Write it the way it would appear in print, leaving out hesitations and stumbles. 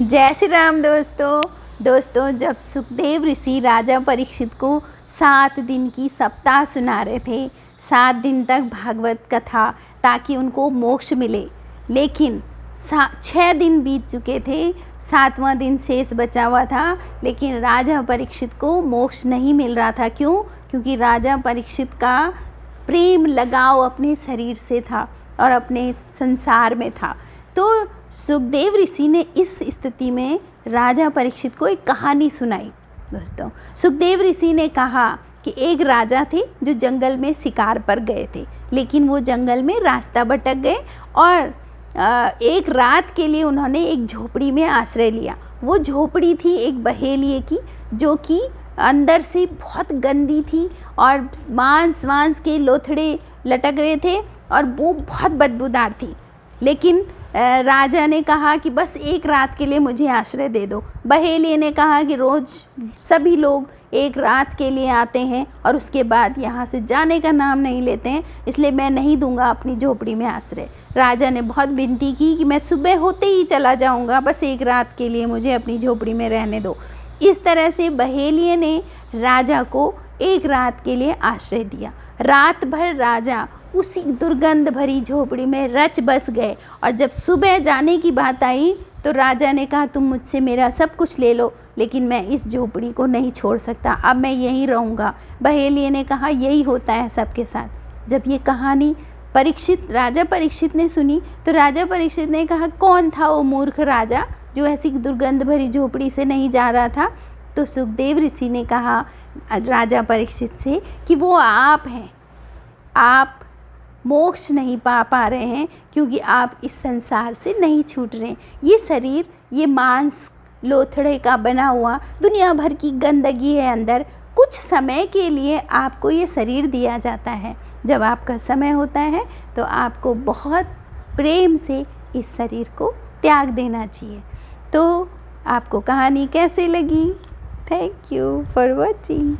जय श्री राम दोस्तों जब सुखदेव ऋषि राजा परीक्षित को 7 दिन की सप्ताह सुना रहे थे, 7 दिन तक भागवत कथा ताकि उनको मोक्ष मिले, लेकिन 6 दिन बीत चुके थे, 7वां दिन शेष बचा हुआ था, लेकिन राजा परीक्षित को मोक्ष नहीं मिल रहा था। क्यों? क्योंकि राजा परीक्षित का प्रेम लगाव अपने शरीर से था और अपने संसार में था। तो सुखदेव ऋषि ने इस स्थिति में राजा परीक्षित को एक कहानी सुनाई। दोस्तों, सुखदेव ऋषि ने कहा कि एक राजा थे जो जंगल में शिकार पर गए थे, लेकिन वो जंगल में रास्ता भटक गए और एक रात के लिए उन्होंने एक झोपड़ी में आश्रय लिया। वो झोपड़ी थी एक बहेलिए की, जो कि अंदर से बहुत गंदी थी और मांस के लोथड़े लटक रहे थे और वो बहुत बदबूदार थी। लेकिन राजा ने कहा कि बस एक रात के लिए मुझे आश्रय दे दो। बहेलिए ने कहा कि रोज़ सभी लोग एक रात के लिए आते हैं और उसके बाद यहाँ से जाने का नाम नहीं लेते हैं, इसलिए मैं नहीं दूंगा अपनी झोपड़ी में आश्रय। राजा ने बहुत विनती की कि मैं सुबह होते ही चला जाऊँगा, बस एक रात के लिए मुझे अपनी झोपड़ी में रहने दो। इस तरह से बहेलिए ने राजा को एक रात के लिए आश्रय दिया। रात भर राजा उसी दुर्गंध भरी झोपड़ी में रच बस गए और जब सुबह जाने की बात आई तो राजा ने कहा, तुम मुझसे मेरा सब कुछ ले लो, लेकिन मैं इस झोपड़ी को नहीं छोड़ सकता, अब मैं यहीं रहूँगा। बहेलिए ने कहा, यही होता है सबके साथ। जब ये कहानी राजा परीक्षित ने सुनी तो राजा परीक्षित ने कहा, कौन था वो मूर्ख राजा जो ऐसी दुर्गंध भरी झोपड़ी से नहीं जा रहा था? तो सुखदेव ऋषि ने कहा राजा परीक्षित से कि वो आप हैं। आप मोक्ष नहीं पा रहे हैं क्योंकि आप इस संसार से नहीं छूट रहे। ये शरीर, ये मांस लोथड़े का बना हुआ दुनिया भर की गंदगी है अंदर। कुछ समय के लिए आपको ये शरीर दिया जाता है। जब आपका समय होता है तो आपको बहुत प्रेम से इस शरीर को त्याग देना चाहिए। तो आपको कहानी कैसे लगी? Thank you for watching.